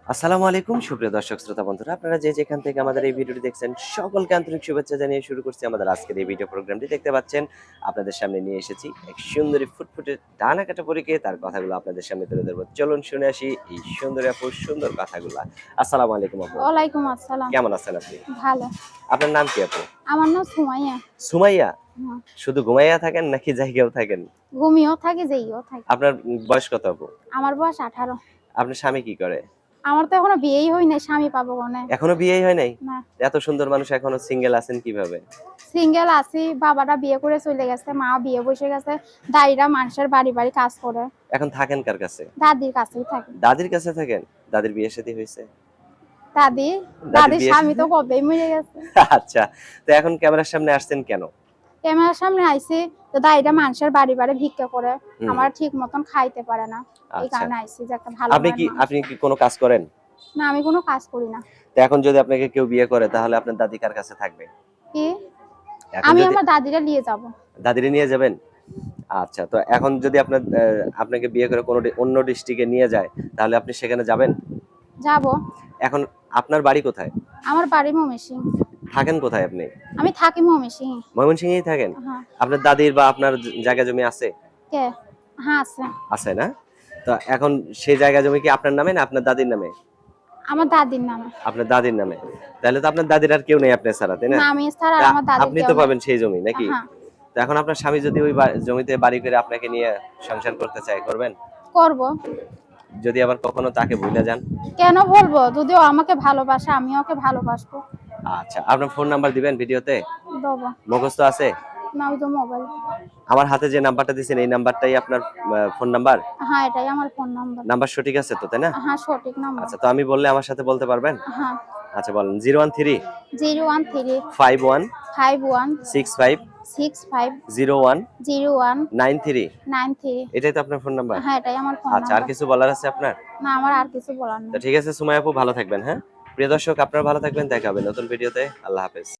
আসসালামু আলাইকুম সুপ্রিয় দর্শক শ্রোতা বন্ধুরা, আপনারা যে যেখান থেকে আমাদের এই ভিডিওটি দেখছেন সকলকে আন্তরিক শুভেচ্ছা জানিয়ে শুরু করছি আমাদের আজকের এই ভিডিও প্রোগ্রামটি। দেখতে পাচ্ছেন আপনাদের সামনে নিয়ে এসেছি এক সুন্দরী ফুটফুটে ডানা কাটা পরীকে, তার কথাগুলো আপনাদের সামনে তুলে ধরবো। চলুন শুনে আসি এই সুন্দরী আপুর সুন্দর কথাগুলা। আসসালামু আলাইকুম আপু, ওয়ালাইকুম আসসালাম। কেমন আছেন আপনি? ভালো। আপনার নাম কি আপু? আমার নাম সুমাইয়া। সুমাইয়া? হুম। শুধু ঘুমাইয়া থাকেন নাকি জায়গাও থাকেন? ঘুমিয়েও থাকি, জেগেও থাকি। আপনার বয়স কত আপু? আমার বয়স 18। আপনার স্বামী কি করে? আমার তো এখনো বিয়েই হয় নাই, স্বামী পাবো কোনে? এখনো বিয়েই হয় নাই? না, এত সুন্দর মানুষ এখনো সিঙ্গেল আছেন কিভাবে? সিঙ্গেল আছি। বাবাটা বিয়ে করে চলে গেছে, মা বিয়ে বসে গেছে। দাদিরা মানুষের বাড়ি বাড়ি কাজ করে। এখন থাকেন কার কাছে? দাদির কাছেই থাকি। দাদির কাছে থাকেন? দাদির বিয়ে শাদী হয়েছে? দাদি দাদির দাদির বিয়ে স্বামী তো কবেই মরে গেছে। আচ্ছা, তো এখন ক্যামেরার সামনে আসছেন কেন? ক্যামেরার সামনে আইছি তো দাদিরা মানুষের বাড়ি বাড়ি ভিক্ষা করে। হুম, আমার ঠিক মতন খাইতে পারে না, এই আচ্ছা। কারণে আইছি যে একটা ভালো আপনি মনের কি মানুষ। আপনি কি কোনো কাজ করেন? না, আমি কোনো কাজ করি না। তো এখন যদি আপনাকে কেউ বিয়ে করে তাহলে আপনার দাদি কার কাছে থাকবে? কি? এখন আমি যদি আমার দাদিরা নিয়ে যাব। দাদিরে নিয়ে যাবেন? আচ্ছা, তো এখন যদি আপনাকে বিয়ে করে কোনো অন্য ডিস্ট্রিক্টে নিয়ে যায় তাহলে আপনি সেখানে যাবেন? যাব। এখন আপনার বাড়ি কোথায়? আমার বাড়ি ময়মনসিং। থাকেন কোথায় আপনি? আমি থাকি ময়মনসিং। ময়মনসিংহেই থাকেন? হ্যাঁ। আপনার দাদির বা আপনার জায়গা জমি আছে? কে? হ্যাঁ, আছে। আছে না? তো এখন সেই জায়গা জমি কি আপনার নামে না আপনার দাদির নামে? আমার দাদির নামে। আপনার দাদির নামে। তাহলে তো আপনার দাদির আর কেউ নেই আপনার ছাড়া, তাই না? না, আমি ছাড়া আর তা আমার দাদির আপনি কেউ তো নেই। পাবেন সেই জমি নাকি? হ্যাঁ, তো এখন আপনার স্বামী যদি ওই জমিতে বাড়ি করে আপনাকে নিয়ে সংসার করতে চায়, করবেন? করব। যদি আবার কখনো তাকে ভুলে যান? কেন বলবো? যদিও আমাকে ভালোবাসে, আমিও ওকে ভালোবাসবো। আচ্ছা, আপনার ফোন নাম্বার দিবেন ভিডিওতে? দেবো। মুখস্থ আছে? না, ওই তো মোবাইল। আমার হাতে যে নাম্বারটা দিয়েছেন এই নাম্বারটাই আপনার ফোন নাম্বার? হ্যাঁ, এটাই আমার ফোন নাম্বার। নাম্বার সঠিক আছে তো, তাই না? হ্যাঁ, সঠিক নাম্বার। আচ্ছা, তো আমি বললে আমার সাথে বলতে পারবেন? হ্যাঁ। আচ্ছা বলেন। 013 013 51 51 65 65 01 01 93। 93। এটাই তো আপনার ফোন নাম্বার? হ্যাঁ, এটাই আমার ফোন আচ্ছা, আর নাম্বার। কিছু বলার আছে আপনার? না, আমার আর কিছু বলার তো নেই। ঠিক আছে সুমাইয়া আপু, ভালো থাকবেন। হ্যাঁ, প্রিয় দর্শক, আপনারা ভালো থাকবেন। দেখা হবে নতুন ভিডিওতে। আল্লাহ হাফেজ।